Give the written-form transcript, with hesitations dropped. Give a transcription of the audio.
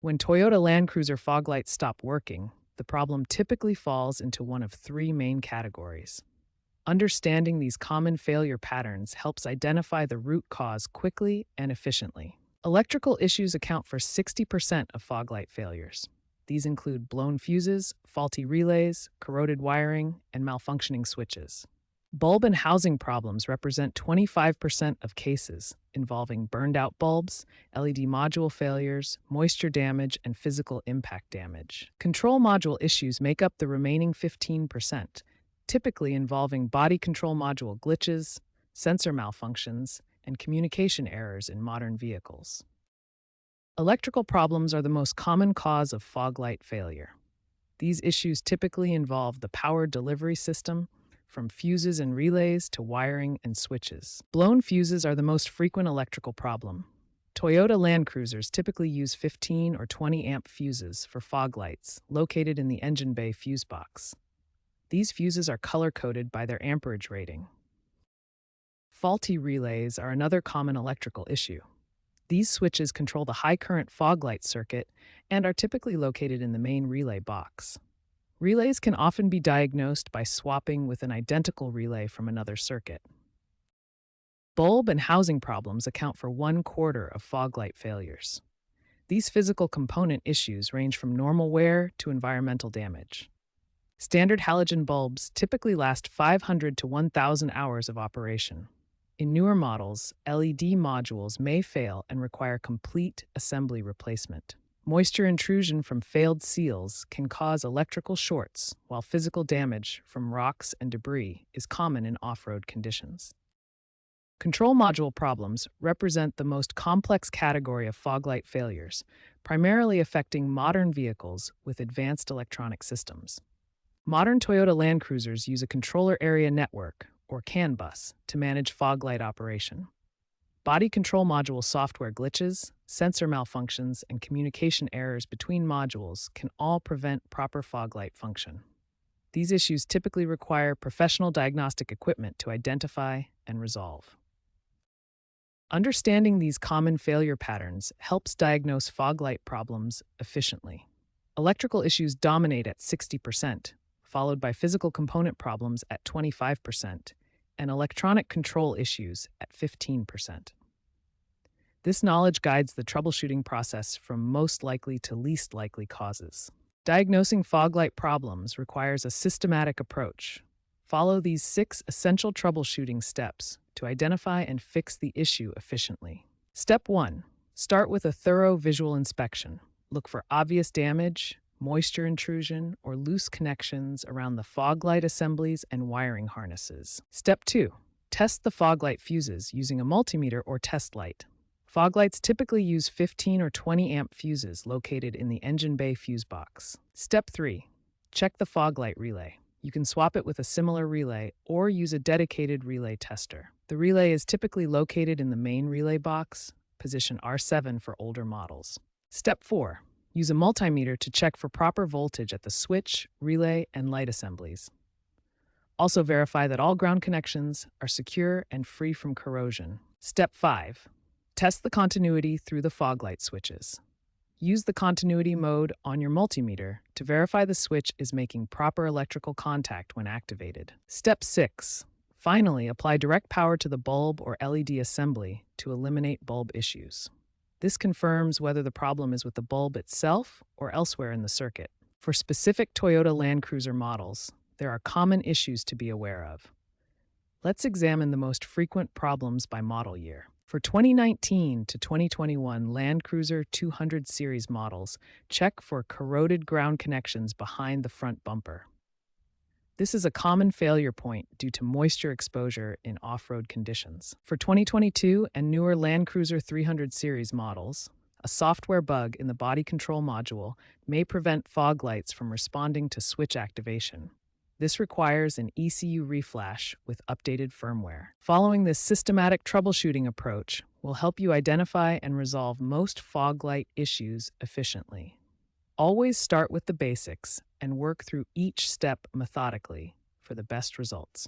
When Toyota Land Cruiser fog lights stop working, the problem typically falls into one of three main categories. Understanding these common failure patterns helps identify the root cause quickly and efficiently. Electrical issues account for 60% of fog light failures. These include blown fuses, faulty relays, corroded wiring, and malfunctioning switches. Bulb and housing problems represent 25% of cases involving burned out bulbs, LED module failures, moisture damage, and physical impact damage. Control module issues make up the remaining 15%, typically involving body control module glitches, sensor malfunctions, and communication errors in modern vehicles. Electrical problems are the most common cause of fog light failure. These issues typically involve the power delivery system, from fuses and relays to wiring and switches. Blown fuses are the most frequent electrical problem. Toyota Land Cruisers typically use 15 or 20 amp fuses for fog lights located in the engine bay fuse box. These fuses are color-coded by their amperage rating. Faulty relays are another common electrical issue. These switches control the high-current fog light circuit and are typically located in the main relay box. Relays can often be diagnosed by swapping with an identical relay from another circuit. Bulb and housing problems account for 1/4 of fog light failures. These physical component issues range from normal wear to environmental damage. Standard halogen bulbs typically last 500 to 1,000 hours of operation. In newer models, LED modules may fail and require complete assembly replacement. Moisture intrusion from failed seals can cause electrical shorts, while physical damage from rocks and debris is common in off-road conditions. Control module problems represent the most complex category of fog light failures, primarily affecting modern vehicles with advanced electronic systems. Modern Toyota Land Cruisers use a controller area network, or CAN bus, to manage fog light operation. Body control module software glitches, sensor malfunctions, and communication errors between modules can all prevent proper fog light function. These issues typically require professional diagnostic equipment to identify and resolve. Understanding these common failure patterns helps diagnose fog light problems efficiently. Electrical issues dominate at 60%, followed by physical component problems at 25%, and electronic control issues at 15%. This knowledge guides the troubleshooting process from most likely to least likely causes. Diagnosing fog light problems requires a systematic approach. Follow these 6 essential troubleshooting steps to identify and fix the issue efficiently. Step 1. Start with a thorough visual inspection. Look for obvious damage, moisture intrusion, or loose connections around the fog light assemblies and wiring harnesses. Step 2. Test the fog light fuses using a multimeter or test light. Fog lights typically use 15 or 20 amp fuses located in the engine bay fuse box. Step 3. Check the fog light relay. You can swap it with a similar relay or use a dedicated relay tester. The relay is typically located in the main relay box, position R7 for older models. Step 4. Use a multimeter to check for proper voltage at the switch, relay, and light assemblies. Also verify that all ground connections are secure and free from corrosion. Step 5. Test the continuity through the fog light switches. Use the continuity mode on your multimeter to verify the switch is making proper electrical contact when activated. Step 6. Finally, apply direct power to the bulb or LED assembly to eliminate bulb issues. This confirms whether the problem is with the bulb itself or elsewhere in the circuit. For specific Toyota Land Cruiser models, there are common issues to be aware of. Let's examine the most frequent problems by model year. For 2019 to 2021 Land Cruiser 200 series models, check for corroded ground connections behind the front bumper. This is a common failure point due to moisture exposure in off-road conditions. For 2022 and newer Land Cruiser 300 series models, a software bug in the body control module may prevent fog lights from responding to switch activation. This requires an ECU reflash with updated firmware. Following this systematic troubleshooting approach will help you identify and resolve most fog light issues efficiently. Always start with the basics and work through each step methodically for the best results.